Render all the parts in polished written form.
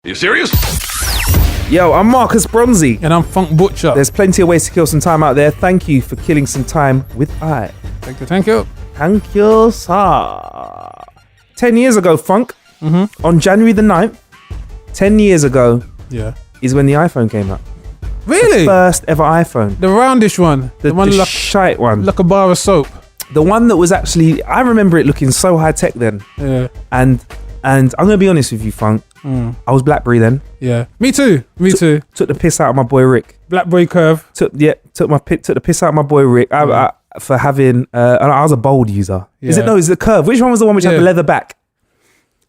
You serious? Yo, I'm Marcus Bronzy. And I'm Funk Butcher. There's plenty of ways to kill some time out there. Thank you for killing some time with I. Thank you. Thank you. Thank you, sir. 10 years ago, Funk, on January the 9th, 10 years ago, is when the iPhone came out. Really? The first ever iPhone. The roundish one. The one like, shite one. like a bar of soap. The one that was actually, I remember it looking so high tech then. Yeah. And I'm going to be honest with you, Funk. I was BlackBerry then. Yeah. Me too. Took the piss out of my boy Rick. BlackBerry Curve. Took the piss out of my boy Rick for having. I was a Bold user. Yeah. Is it the Curve? Which one was the one which had the leather back?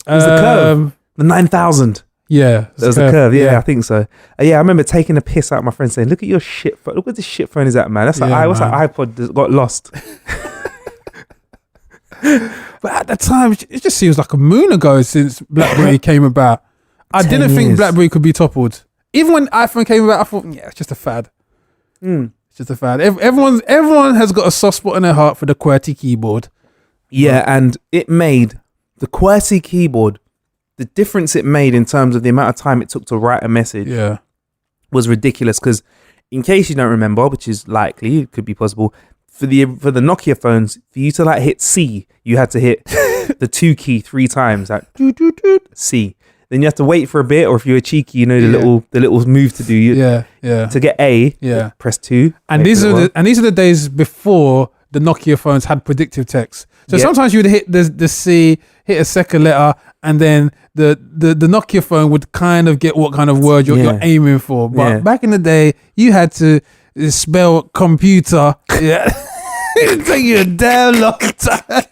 It was the Curve. The 9000. Yeah. That was the Curve. Yeah, I think so. I remember taking a piss out of my friend saying, "Look at your shit phone. Look what this shit phone is at, man. That's like what's that iPod that got lost." But at the time, it just seems like a moon ago since BlackBerry came about. I didn't think BlackBerry could be toppled. Even when iPhone came about, I thought, it's just a fad. It's just a fad. Everyone has got a soft spot in their heart for the QWERTY keyboard. Yeah, and it made the QWERTY keyboard, the difference it made in terms of the amount of time it took to write a message was ridiculous. Because in case you don't remember, which is likely, it could be possible, for the Nokia phones, for you to like hit C, you had to hit the 2 key 3 times, like C. Then you have to wait for a bit, or if you were cheeky, you know the little move to do. To get A, press 2. And these are the days before the Nokia phones had predictive text. So sometimes you would hit the C, hit a second letter, and then the Nokia phone would kind of get what kind of word you're aiming for. But back in the day, you had to spell computer. It'd take you a damn long time.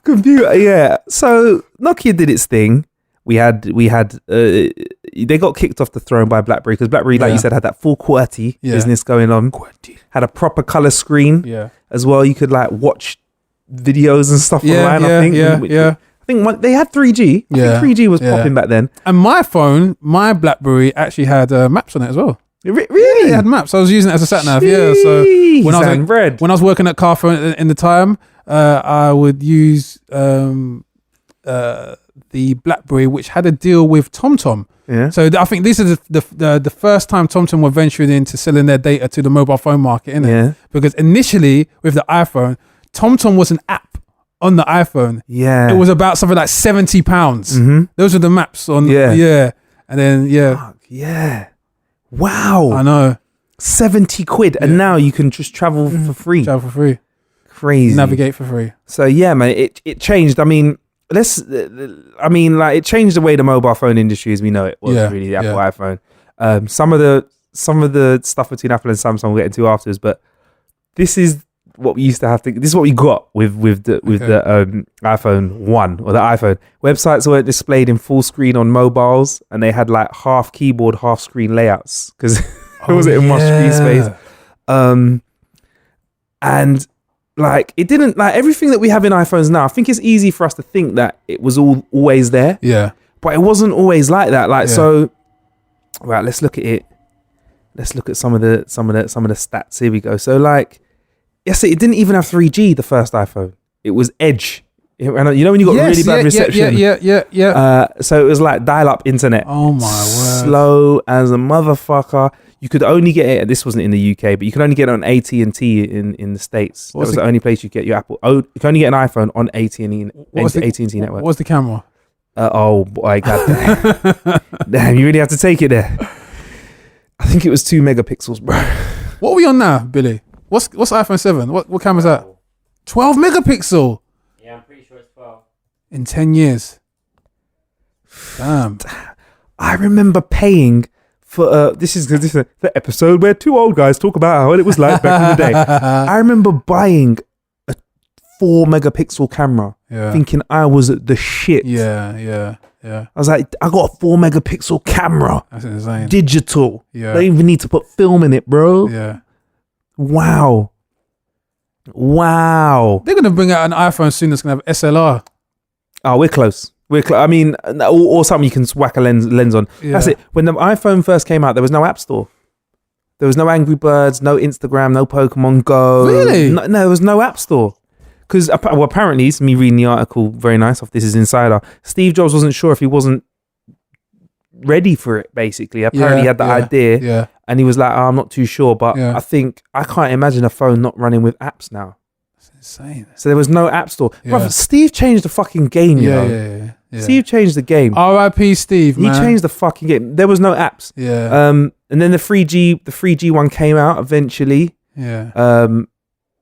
Computer, So Nokia did its thing. We had they got kicked off the throne by BlackBerry because BlackBerry, like you said, had that full QWERTY business going on. Had a proper color screen as well. You could like watch videos and stuff online. I think they had 3G. I think 3G was popping back then. And my BlackBerry actually had maps on it as well. Really? It had maps. I was using it as a sat nav. Yeah. So when I was working at Carphone in the time, I would use the BlackBerry, which had a deal with TomTom. Yeah. So I think this is the first time TomTom were venturing into selling their data to the mobile phone market, innit? Yeah. Because initially with the iPhone, TomTom was an app on the iPhone. Yeah. It was about something like £70. Mm-hmm. Those were the maps on. Yeah. And then Fuck, yeah. Wow. I know. 70 quid. And now you can just travel for free. Crazy. Navigate for free. So yeah, man, it changed. I mean, it changed the way the mobile phone industry as we know it was really the Apple iPhone. Some of the stuff between Apple and Samsung we'll get into afterwards, but this is what we used to have to. This is what we got with the iPhone 1 or the iPhone. Websites weren't displayed in full screen on mobiles, and they had like half keyboard, half screen layouts because it wasn't in much screen space. And like it didn't like everything that we have in iPhones now. I think it's easy for us to think that it was always there. Yeah, but it wasn't always like that. Like so, right? Let's look at it. Let's look at some of the stats. Here we go. So like. Yes, it didn't even have 3G, the first iPhone. It was Edge. You know when you got really bad reception? Yeah. So it was like dial-up internet. Oh my word. Slow as a motherfucker. You could only get it, this wasn't in the UK, but you could only get it on AT&T in the States. That was the only place you could get your Apple. Oh, you could only get an iPhone on AT&T network. What was the camera? Oh boy, goddamn. Damn, you really have to take it there. I think it was 2 megapixels, bro. What are we on now, Billy? What's iPhone 7? What camera's that? 12 megapixel. Yeah, I'm pretty sure it's 12. In 10 years. Damn. I remember paying for this is the episode where 2 old guys talk about how it was like back in the day. I remember buying a 4 megapixel camera, thinking I was the shit. Yeah. I was like, I got a 4 megapixel camera. That's insane. Digital. Yeah. They even need to put film in it, bro. Yeah. Wow. They're going to bring out an iPhone soon that's going to have SLR. Oh, we're close. I mean, or something you can whack a lens on. Yeah. That's it. When the iPhone first came out, there was no App Store. There was no Angry Birds, no Instagram, no Pokemon Go. Really? No, there was no App Store. because apparently, it's me reading the article, very nice, off This Is Insider, Steve Jobs wasn't sure if he wasn't ready for it, basically. Apparently he had the idea and he was like, I'm not too sure, but I can't imagine a phone not running with apps now. It's insane. So there was no app store. Bruv, Steve changed the fucking game, you know? Yeah. Steve changed the game. R.I.P. Steve, man. He changed the fucking game. There was no apps. Yeah. And then the 3G one came out eventually. Yeah.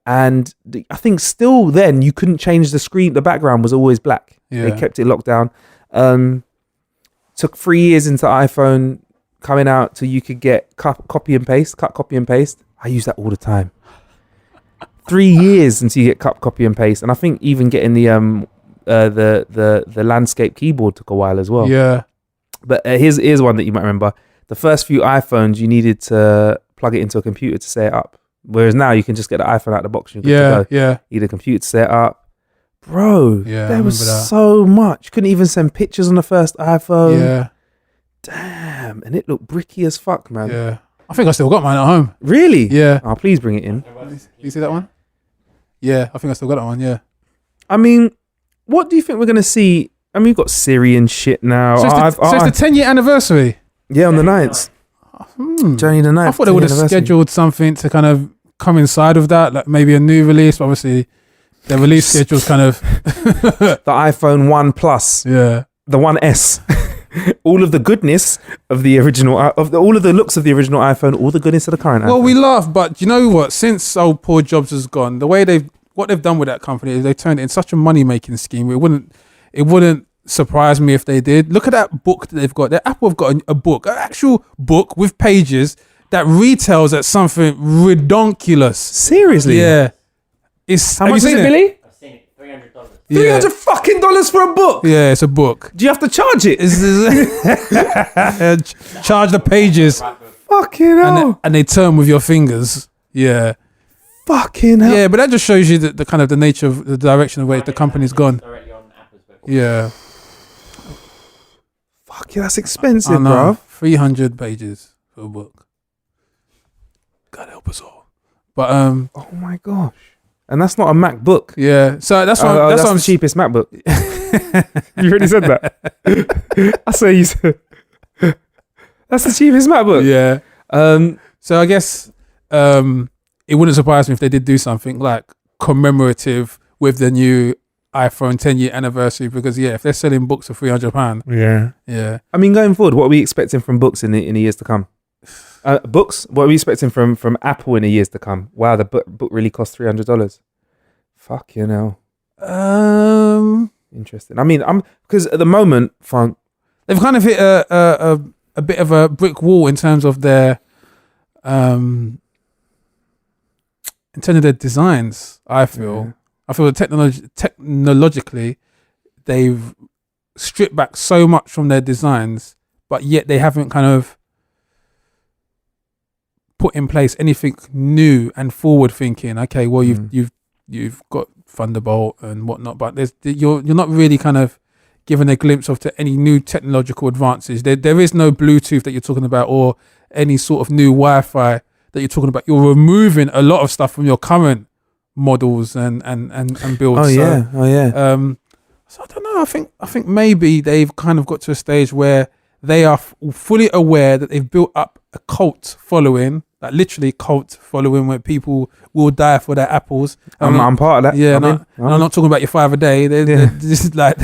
And I think still then you couldn't change the screen. The background was always black. Yeah. They kept it locked down. Took 3 years into iPhone coming out till you could get cut, copy and paste. I use that all the time. 3 years until you get cut, copy and paste. And I think even getting the landscape keyboard took a while as well. Yeah. But here's one that you might remember. The first few iPhones, you needed to plug it into a computer to set it up. Whereas now you can just get the iPhone out of the box. And you're good to go. Yeah. You need a computer to set it up. Bro, there was that. so much. Couldn't even send pictures on the first iPhone. Yeah. Damn. And it looked bricky as fuck, man. Yeah. I think I still got mine at home. Really? Yeah. Oh, please bring it in. You see that one? Yeah, I think I still got that one, yeah. I mean, what do you think we're going to see? I mean, we've got Siri and shit now. So it's the 10-year anniversary? Yeah, on the 9th. January the 9th. I thought they would have scheduled something to kind of coincide with that, like maybe a new release. But obviously, their release schedule's kind of... The iPhone 1 Plus. Yeah. The 1S. All of the goodness of the original, all of the looks of the original iPhone, all the goodness of the current iPhone. Well, we laugh, but you know what? Since old Paul Jobs has gone, the way what they've done with that company is they turned it into such a money-making scheme. It wouldn't surprise me if they did. Look at that book that they've got. Apple have got a book, an actual book with pages that retails at something redonkulous. Seriously? Yeah. How much is it, Billy? I've seen it. $300. $300 fucking dollars for a book? Yeah, it's a book. Do you have to charge it? Charge the pages. Fucking hell. And they turn with your fingers. Yeah. Fucking hell. Yeah, but that just shows you the kind of the nature of the direction of where the company's gone. Directly on Apple's website. Yeah. Fuck yeah, that's expensive, I know. bro. 300 pages for a book. God help us all. But oh my gosh. And that's not a MacBook. yeah, so that's what that's I'm the cheapest MacBook. You already said that. I say you said that's the cheapest MacBook. Yeah. So I guess it wouldn't surprise me if they did do something like commemorative with the new iPhone 10-year anniversary, because if they're selling books for £300, yeah. I mean, going forward, what are we expecting from books in the years to come? Books? What are we expecting from Apple in the years to come? Wow, the book really cost $300. Fuck, you know. Interesting. I mean, because at the moment, Funk, they've kind of hit a bit of a brick wall in terms of their designs. I feel that technologically they've stripped back so much from their designs, but yet they haven't kind of put in place anything new and forward thinking. Okay, well you've got Thunderbolt and whatnot, but you're not really kind of given a glimpse of any new technological advances. There is no Bluetooth that you're talking about, or any sort of new Wi-Fi that you're talking about. You're removing a lot of stuff from your current models and builds. Oh yeah. So I don't know. I think maybe they've kind of got to a stage where they are fully aware that they've built up a cult following, like literally cult following, where people will die for their apples. I'm part of that. Yeah, I'm not talking about your 5 a day. They're just like,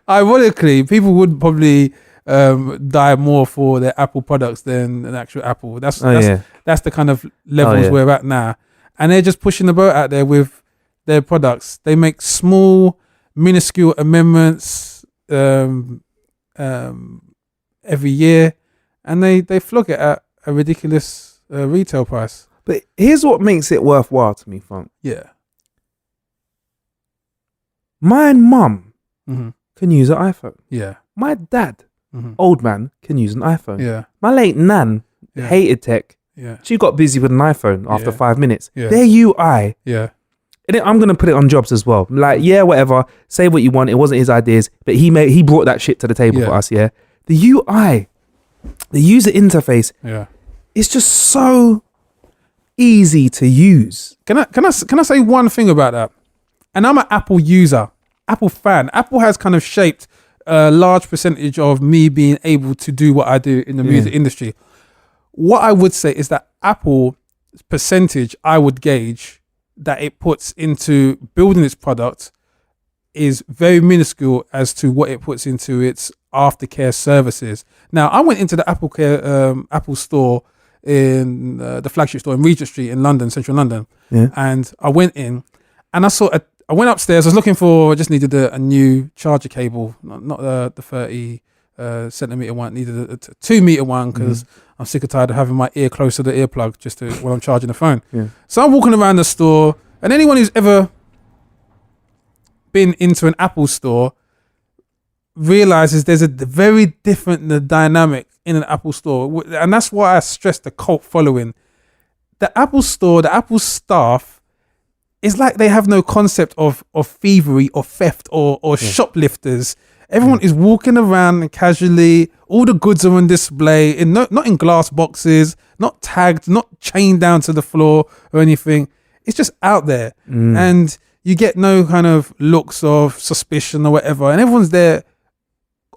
ironically, people would probably die more for their Apple products than an actual Apple. That's the kind of levels we're at now, and they're just pushing the boat out there with their products. They make small, minuscule amendments every year, and they flog it at a ridiculous retail price. But here's what makes it worthwhile to me, Funk. Yeah. My mum Mm-hmm. can use an iPhone. Yeah. My dad, Mm-hmm. old man, can use an iPhone. Yeah. My late nan hated tech. Yeah. She got busy with an iPhone after 5 minutes. Yeah. Their UI. Yeah. And I'm going to put it on Jobs as well. Like, whatever. Say what you want. It wasn't his ideas, but he brought that shit to the table for us, The UI, the user interface, Yeah. it's just so easy to use. Can I say one thing about that? And I'm an Apple user, Apple fan. Apple has kind of shaped a large percentage of me being able to do what I do in the music industry. What I would say is that Apple percentage I would gauge that it puts into building its product is very minuscule as to what it puts into its aftercare services. Now, I went into the Apple store in the flagship store in Regent Street in London, central London, and I went in and I went upstairs. I was looking for, I just needed a new charger cable, not the 30 centimeter one, needed a 2 meter one because I'm sick and tired of having my ear close to the earplug just when I'm charging the phone. Yeah. So I'm walking around the store, and anyone who's ever been into an Apple store realizes there's a very different dynamic in an Apple store. And that's why I stress the cult following. The Apple store, the Apple staff, it's like they have no concept of thievery or theft or shoplifters. Everyone is walking around casually. All the goods are on display, not in glass boxes, not tagged, not chained down to the floor or anything. It's just out there. And you get no kind of looks of suspicion or whatever. And everyone's there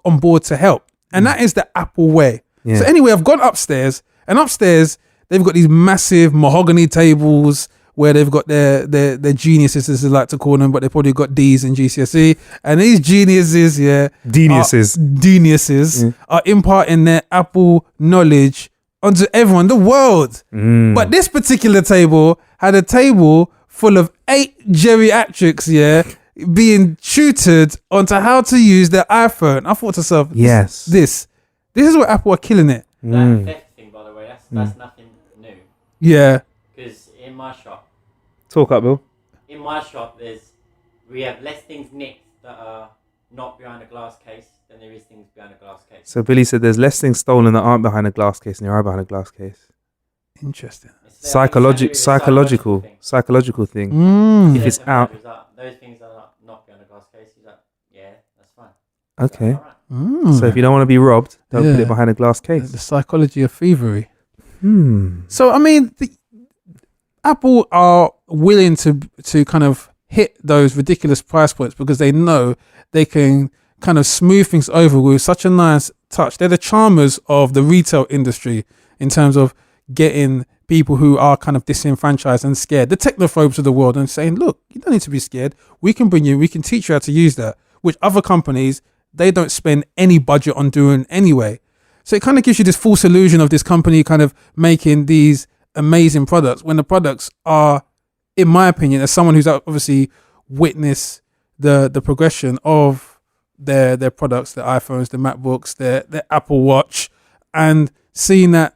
on board to help. And that is the Apple way. So anyway, I've gone upstairs, and upstairs, they've got these massive mahogany tables where they've got their geniuses, as they like to call them, but they probably got D's in GCSE. And these geniuses, are imparting their Apple knowledge onto everyone, the world. But this particular table had a table full of 8 geriatrics, being tutored onto how to use their iPhone. I thought to myself, this is what Apple are killing it. That theft thing, by the way, that's nothing new. Yeah. Because in my shop, talk up, Bill. In my shop, we have less things nicked that are not behind a glass case than there is things behind a glass case. So Billy said there's less things stolen that aren't behind a glass case than there are behind a glass case. Interesting. Psychological thing. If it's out, those things are not behind a glass case. He's like, yeah, that's fine. Okay. That's all right. So if you don't want to be robbed, don't put it behind a glass case. The psychology of thievery. So I mean, Apple are willing to kind of hit those ridiculous price points because they know they can kind of smooth things over with such a nice touch. They're the charmers of the retail industry in terms of getting people who are kind of disenfranchised and scared, the technophobes of the world, and saying, look, you don't need to be scared. We can teach you how to use that, which other companies, they don't spend any budget on doing anyway. So it kind of gives you this false illusion of this company kind of making these amazing products when the products are, in my opinion, as someone who's obviously witnessed the progression of their products, their iPhones, their MacBooks, their Apple Watch, and seeing that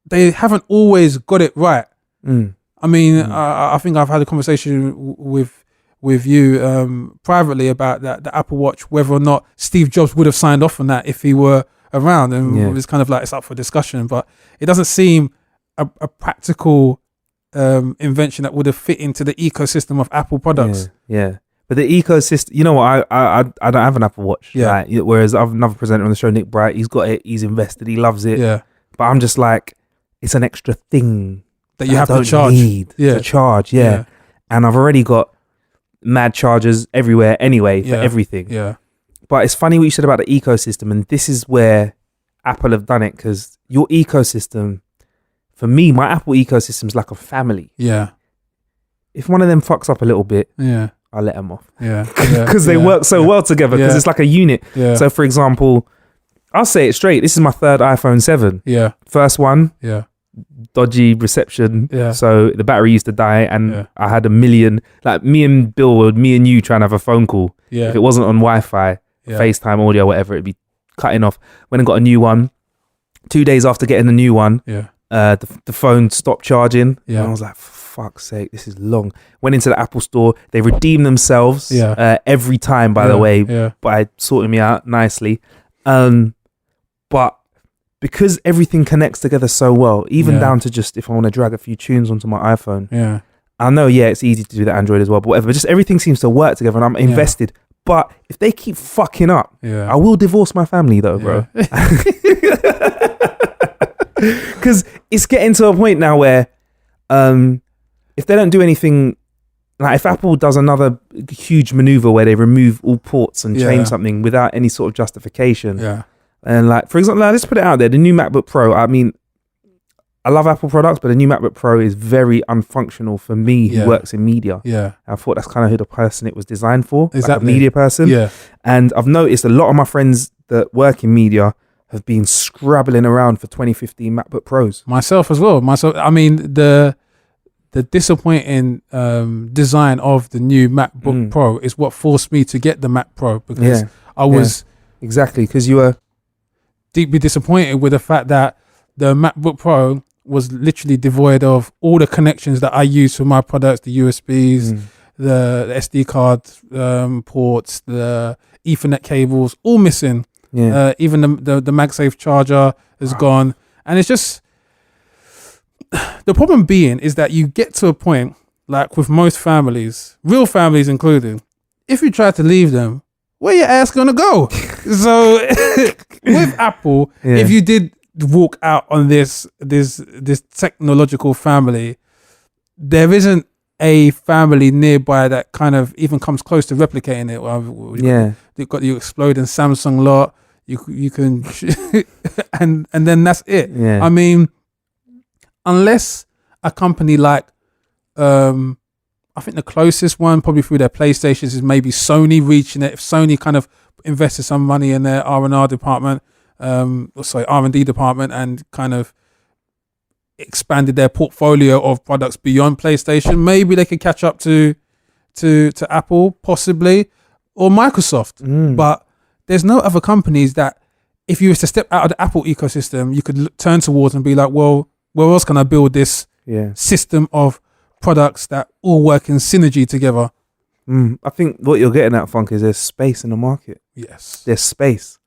they haven't always got it right. I mean, I think I've had a conversation with you privately about the Apple Watch, whether or not Steve Jobs would have signed off on that if he were around, and it's kind of like it's up for discussion. But it doesn't seem a practical invention that would have fit into the ecosystem of Apple products. But the ecosystem, you know what? I don't have an Apple Watch. Right? Whereas I have another presenter on the show, Nick Bright. He's got it. He's invested. He loves it. But I'm just like, it's an extra thing that you have to charge. And I've already got mad chargers everywhere anyway for everything. But it's funny what you said about the ecosystem, and this is where Apple have done it, because your ecosystem, for me, my Apple ecosystem is like a family. If one of them fucks up a little bit, I let them off. Because they work so well together, because it's like a unit. So for example, I'll say it straight, this is my third iPhone 7. First one, dodgy reception. So the battery used to die, and I had a million, like me and Bill, or me and you trying to have a phone call. If it wasn't on Wi-Fi, FaceTime, audio, whatever, it'd be cutting off. Went and got a new one. 2 days after getting the new one, the phone stopped charging. And I was like, for fuck's sake, this is long. Went into the Apple store. They redeemed themselves every time, by the way, by sorting me out nicely. But because everything connects together so well, even down to just if I want to drag a few tunes onto my iPhone, I know, it's easy to do that Android as well, but whatever. Just everything seems to work together, and I'm invested. But if they keep fucking up, I will divorce my family though, bro. Because it's getting to a point now where if they don't do anything, like if Apple does another huge maneuver where they remove all ports and change something without any sort of justification, and like for example, let's put it out there, the new MacBook Pro. I mean, I love Apple products, but the new MacBook Pro is very unfunctional for me who works in media. Yeah, I thought that's kind of who the person it was designed for, exactly, like a media person. Yeah, and I've noticed a lot of my friends that work in media have been scrabbling around for 2015 MacBook Pros. Myself as well. I mean, the disappointing design of the new MacBook Pro is what forced me to get the Mac Pro, because I was exactly, because you were deeply disappointed with the fact that the MacBook Pro was literally devoid of all the connections that I use for my products, the USBs, the SD card ports, the Ethernet cables, all missing. Yeah. Even the MagSafe charger is gone. And it's just, the problem being is that you get to a point, like with most families, real families including, if you try to leave them, where your ass gonna go? So with Apple, if you did walk out on this technological family, there isn't a family nearby that kind of even comes close to replicating it. You've got the exploding Samsung lot. You can and then that's it. Yeah. I mean, unless a company like I think the closest one probably through their PlayStations is maybe Sony reaching it. If Sony kind of invested some money in their R&R department, R&D department, and kind of expanded their portfolio of products beyond PlayStation, maybe they could catch up to Apple, possibly, or Microsoft. But there's no other companies that, if you was to step out of the Apple ecosystem, you could turn towards and be like, well, where else can I build this system of products that all work in synergy together? I think what you're getting at, Funk, is there's space in the market. Yes. There's space.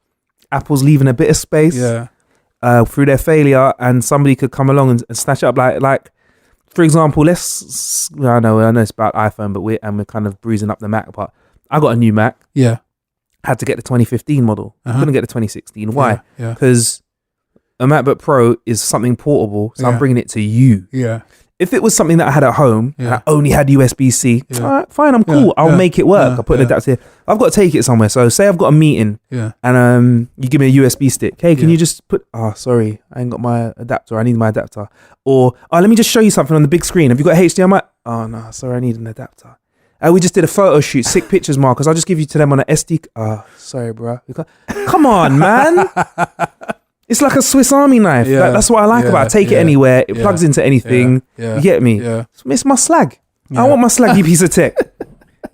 Apple's leaving a bit of space through their failure, and somebody could come along and snatch it up. Like, for example, I know it's about iPhone, but we're kind of bruising up the Mac. But I got a new Mac. Yeah. Had to get the 2015 model. Couldn't get the 2016. Why? Because a MacBook Pro is something portable, so I'm bringing it to you. Yeah. If it was something that I had at home and I only had USB-C, all right, fine, I'm cool. I'll make it work. I'll put an adapter here. I've got to take it somewhere. So say I've got a meeting and you give me a USB stick. Hey, can you just put, sorry, I ain't got my adapter. I need my adapter. Or, let me just show you something on the big screen. Have you got HDMI? Oh, no, sorry, I need an adapter. We just did a photo shoot, sick pictures, Marcus. I'll just give you to them on an SD. Sorry, bro. Come on, man. It's like a Swiss Army knife. That's what I like about it. Take it anywhere. It plugs into anything. You get me? Yeah. It's my slag. I want my slaggy piece of tech.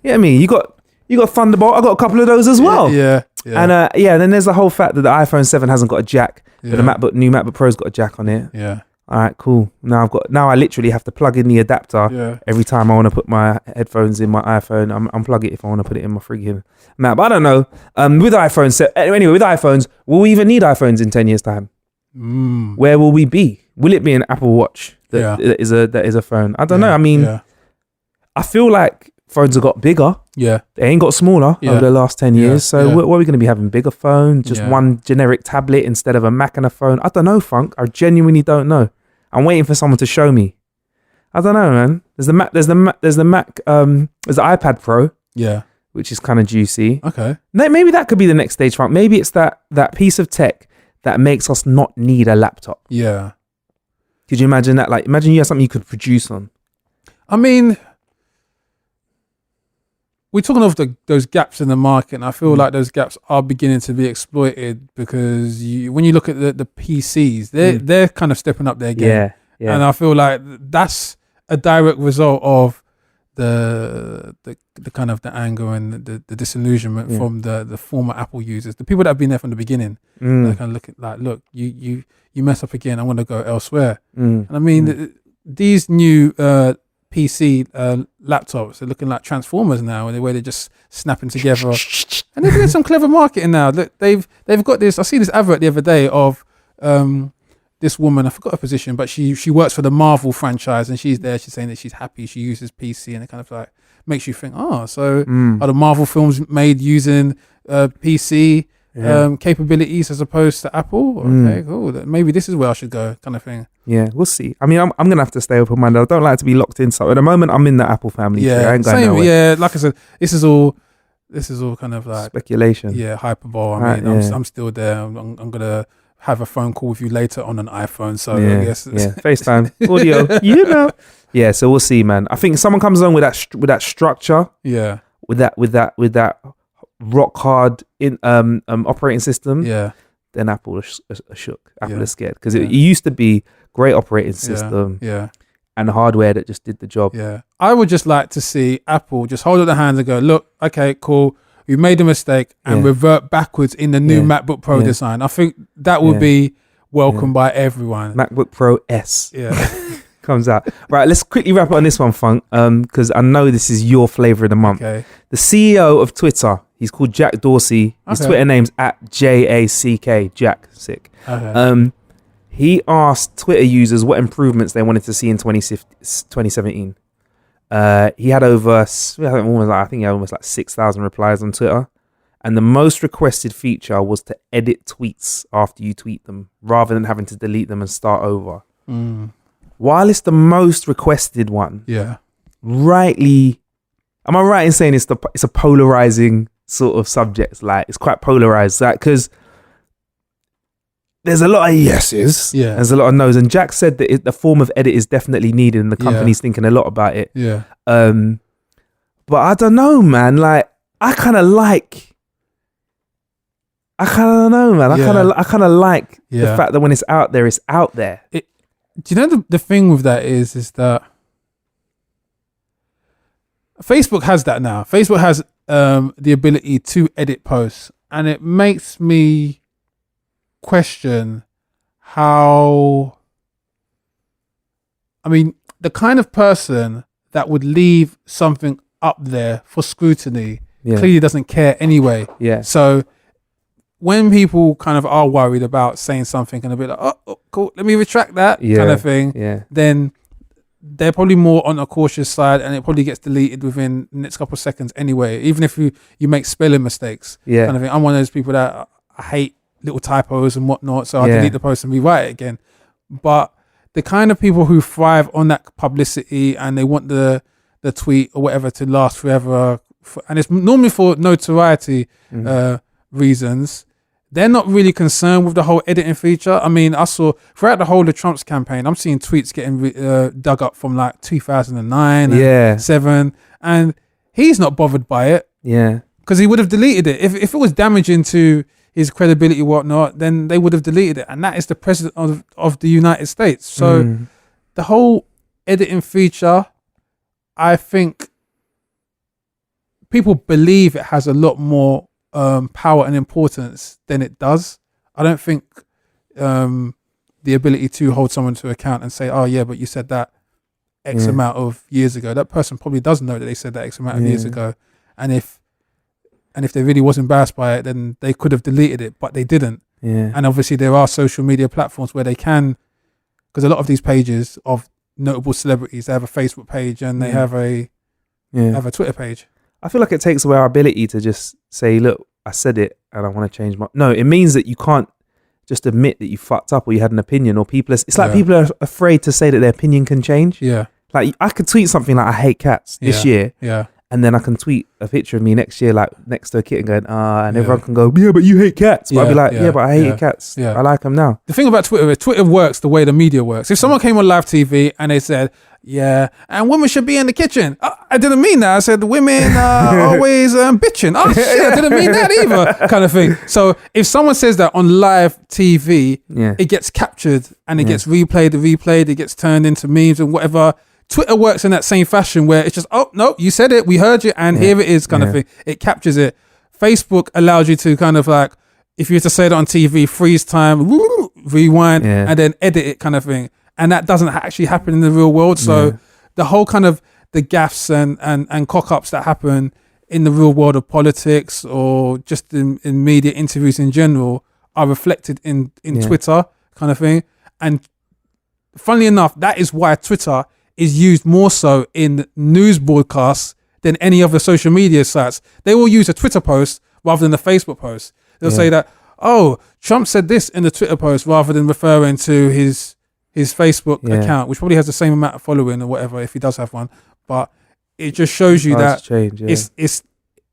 You get me? You got Thunderbolt. I got a couple of those as well. Yeah. And then there's the whole fact that the iPhone 7 hasn't got a jack, but the new MacBook Pro's got a jack on it. Yeah. All right, cool. Now I literally have to plug in the adapter every time I want to put my headphones in my iPhone. Unplug it if I want to put it in my friggin' Mac. But I don't know. With iPhones, will we even need iPhones in 10 years' time? Where will we be? Will it be an Apple Watch that is a phone? I don't know. I mean, I feel like phones have got bigger. Yeah. They ain't got smaller over the last 10 years. So what are we going to be having? Bigger phone? Just one generic tablet instead of a Mac and a phone? I don't know, Funk. I genuinely don't know. I'm waiting for someone to show me. I don't know, man. There's the Mac, there's the iPad Pro. Yeah. Which is kind of juicy. Okay. Maybe that could be the next stage, Funk. Maybe it's that piece of tech that makes us not need a laptop. Yeah. Could you imagine that? Like, imagine you have something you could produce on. I mean, we're talking of those gaps in the market, and I feel like those gaps are beginning to be exploited, because when you look at the PCs, they're kind of stepping up their game. Yeah. And I feel like that's a direct result of the kind of the anger and the disillusionment from the former Apple users, the people that have been there from the beginning. They're kind of look, you mess up again, I'm going to go elsewhere. And I mean, these new PC laptops are looking like Transformers now, in the way they're just snapping together. And they're doing some clever marketing now. Look, they've got this. I see this advert the other day of this woman. I forgot her position, but she works for the Marvel franchise, and she's there. She's saying that she's happy. She uses PC, and it kind of like makes you think, are the Marvel films made using PC? capabilities as opposed to Apple. Okay, cool. Maybe this is where I should go, kind of thing. Yeah, we'll see. I mean, I'm gonna have to stay open-minded. I don't like to be locked in. So at the moment, I'm in the Apple family. Yeah, I ain't going same. nowhere. Yeah, like I said, this is all kind of like speculation. Yeah, hyperbole. I mean, I'm still there. I'm gonna have a phone call with you later on an iPhone. So I guess FaceTime, audio. Yeah, so we'll see, man. I think someone comes along with that structure. Yeah. With that rock hard operating system. Yeah. Then Apple is shook. Apple is scared because it used to be great operating system. Yeah. And hardware that just did the job. Yeah. I would just like to see Apple just hold up their hands and go, look, okay, cool. We made a mistake and revert backwards in the new MacBook Pro design. I think that would be welcomed by everyone. MacBook Pro S. Yeah. Comes out. Right, let's quickly wrap up on this one, Funk, because I know this is your flavor of the month. Okay. The CEO of Twitter, he's called Jack Dorsey. His Twitter name's @JACK, Jack, sick. Okay. He asked Twitter users what improvements they wanted to see in 2017. He had almost like 6,000 replies on Twitter. And the most requested feature was to edit tweets after you tweet them, rather than having to delete them and start over. While it's the most requested one, am I right in saying it's a polarizing sort of subject? Like, it's quite polarized, like, because there's a lot of yeses, there's a lot of no's, and Jack said that the form of edit is definitely needed, and the company's thinking a lot about it. Yeah. But I don't know, man. Like, I kind of like the fact that when it's out there, it's out there. Do you know the thing with that is that Facebook has that now. Facebook has the ability to edit posts, and it makes me question how. I mean, the kind of person that would leave something up there for scrutiny clearly doesn't care anyway. Yeah. So when people kind of are worried about saying something and a bit like, oh, cool, let me retract that kind of thing, then they're probably more on a cautious side, and it probably gets deleted within the next couple of seconds anyway, even if you make spelling mistakes. Kind of thing. I'm one of those people that I hate little typos and whatnot, so I delete the post and rewrite it again. But the kind of people who thrive on that publicity and they want the tweet or whatever to last forever, and it's normally for notoriety reasons, they're not really concerned with the whole editing feature. I mean, I saw throughout the whole of Trump's campaign, I'm seeing tweets getting dug up from like 2009 and 7, and he's not bothered by it. Yeah. Because he would have deleted it. If it was damaging to his credibility or whatnot, then they would have deleted it. And that is the president of the United States. So the whole editing feature, I think people believe it has a lot more power and importance than it does. I don't think the ability to hold someone to account and say, oh yeah, but you said that X amount of years ago. That person probably does know that they said that X amount of years ago. And if they really was embarrassed by it, then they could have deleted it, but they didn't. Yeah. And obviously there are social media platforms where they can, because a lot of these pages of notable celebrities, they have a Facebook page and they have a Twitter page. I feel like it takes away our ability to just say, look, I said it and I want to change my... No, it means that you can't just admit that you fucked up or you had an opinion, or people... It's like people are afraid to say that their opinion can change. Yeah. Like, I could tweet something like, I hate cats this year. Yeah. And then I can tweet a picture of me next year, like next to a kitten going, and everyone can go, yeah, but you hate cats. But I'd be like, but I hated cats. Yeah. I like them now. The thing about Twitter is Twitter works the way the media works. If someone came on live TV and they said, and women should be in the kitchen. I didn't mean that. I said women are always bitching. Oh shit, I didn't mean that either, kind of thing. So if someone says that on live TV, it gets captured and it gets replayed, it gets turned into memes and whatever. Twitter works in that same fashion where it's just, oh no, you said it, we heard you, and here it is, kind of thing. It captures it. Facebook allows you to kind of like, if you were to say it on TV, freeze time, rewind, and then edit it, kind of thing. And that doesn't actually happen in the real world. So the whole kind of the gaffes and cock-ups that happen in the real world of politics or just in media interviews in general are reflected in Twitter, kind of thing. And funnily enough, that is why Twitter is used more so in news broadcasts than any other social media sites. They will use a Twitter post rather than a Facebook post, They'll say that, Trump said this in the Twitter post rather than referring to his Facebook account, which probably has the same amount of following or whatever if he does have one. But it just shows you that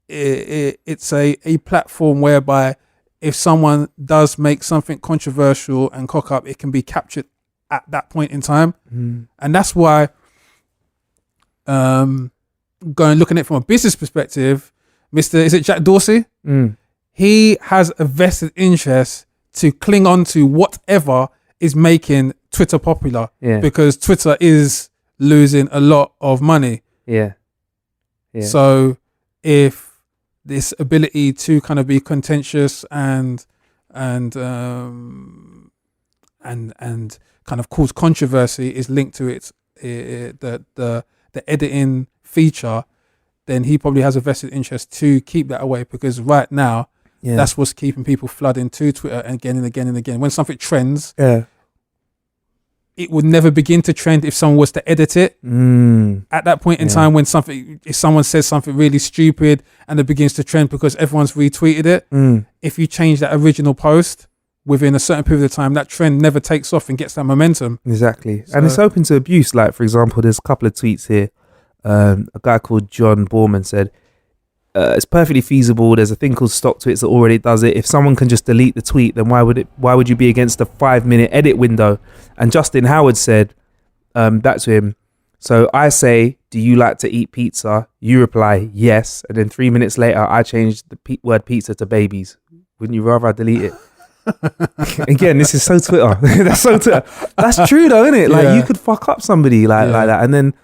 it's a platform whereby if someone does make something controversial and cock up, it can be captured at that point in time. And that's why looking at it from a business perspective, is it Jack Dorsey? He has a vested interest to cling on to whatever is making Twitter popular, because Twitter is losing a lot of money. So if this ability to kind of be contentious and kind of cause controversy is linked to the editing feature, then he probably has a vested interest to keep that away, because right now that's what's keeping people flooding to Twitter again and again and again. When something trends, it would never begin to trend if someone was to edit it. At that point in time, when if someone says something really stupid and it begins to trend because everyone's retweeted it, if you change that original post within a certain period of time, that trend never takes off and gets that momentum. Exactly. So, and it's open to abuse. Like, for example, there's a couple of tweets here. A guy called John Borman said, it's perfectly feasible. There's a thing called stock tweets that already does it. If someone can just delete the tweet, then why would you be against a 5-minute edit window? And Justin Howard said that to him. So I say, do you like to eat pizza? You reply, yes. And then 3 minutes later, I changed the word pizza to babies. Wouldn't you rather I delete it? Again, this is so Twitter. That's so Twitter. That's true though, isn't it? Like, you could fuck up somebody like that. And then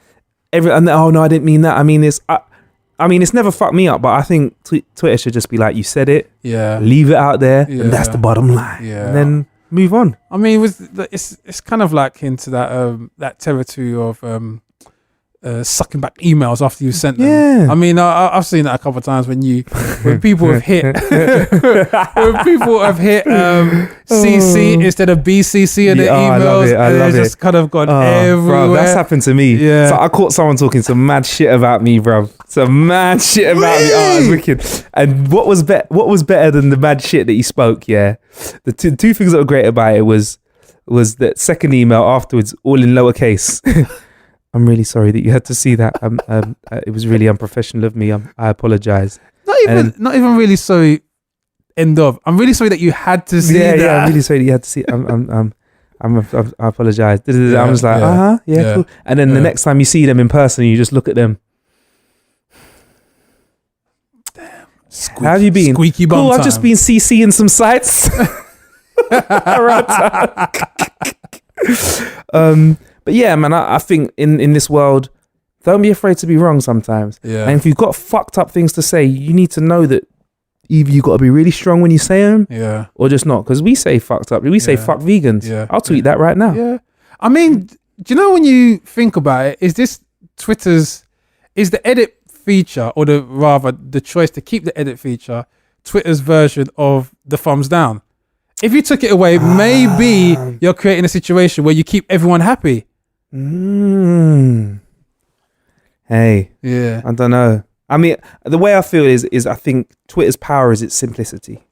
oh no, I didn't mean that. I mean this. I mean, it's never fucked me up, but I think Twitter should just be like, you said it, leave it out there, and that's the bottom line, and then move on. I mean, it's kind of like into that territory of sucking back emails after you sent them. I mean, I've seen that a couple of times when people have hit CC instead of BCC in the emails. I love it. Just kind of gone everywhere. Bro, that's happened to me. So I caught someone talking some mad shit about me, bro. Some mad shit about me. Oh, it's wicked. And what was better than the mad shit that he spoke? The two things that were great about it was that second email afterwards, all in lowercase. I'm really sorry that you had to see that. It was really unprofessional of me. I apologize. Not even really sorry. End of. I'm really sorry that you had to see that. Yeah, I'm really sorry that you had to see. I apologize. I was like, cool. And then the next time you see them in person, you just look at them. Damn. How have you been? Squeaky bum cool. time. I've just been CCing some sites. But yeah, man, I think in this world, don't be afraid to be wrong sometimes. And if you've got fucked up things to say, you need to know that either you got to be really strong when you say them, or just not. Because we say fucked up. We say fuck vegans. I'll tweet that right now. I mean, do you know, when you think about it, is the edit feature, or the choice to keep the edit feature, Twitter's version of the thumbs down? If you took it away, maybe you're creating a situation where you keep everyone happy. Hey, I don't know. I mean, the way I feel is I think Twitter's power is its simplicity.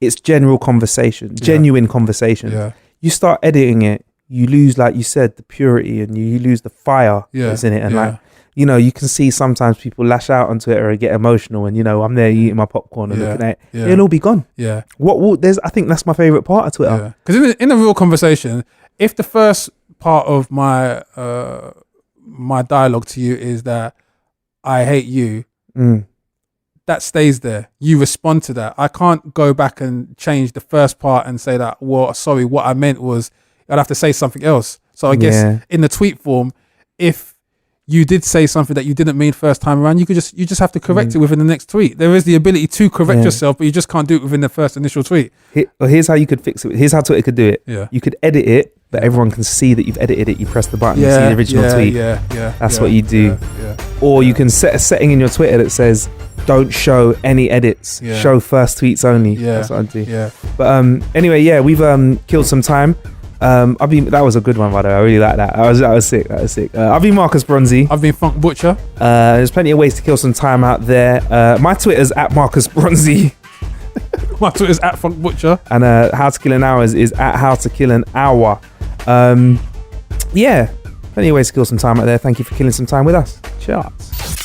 It's general conversation, genuine conversation. You start editing it, you lose, like you said, the purity, and you lose the fire that's in it. And like, you know, you can see sometimes people lash out on Twitter and get emotional, and, you know, I'm there eating my popcorn and looking at it. It'll all be gone. I think that's my favorite part of Twitter. Because in a real conversation, if the first part of my my dialogue to you is that I hate you, that stays there. You respond to that. I can't go back and change the first part and say that, well, sorry, what I meant was, I'd have to say something else. So I guess in the tweet form, if you did say something that you didn't mean first time around, you just have to correct it within the next tweet. There is the ability to correct yourself, but you just can't do it within the first initial tweet. Here's how you could fix it. Here's how Twitter could do it. You could edit it, but everyone can see that you've edited it. You press the button, you see the original tweet. That's what you do. Or you can set a setting in your Twitter that says, don't show any edits. Show first tweets only. That's what I do. But anyway, we've killed some time. That was a good one, by the way. I really like that. That was sick. I've been Marcus Bronzy. I've been Funk Butcher. There's plenty of ways to kill some time out there. My Twitter's @Marcus Bronzy. My Twitter is @FunkButcher. And How to Kill an Hour is @How to Kill an Hour. Yeah, plenty of ways to kill some time out there. Thank you for killing some time with us. Charts.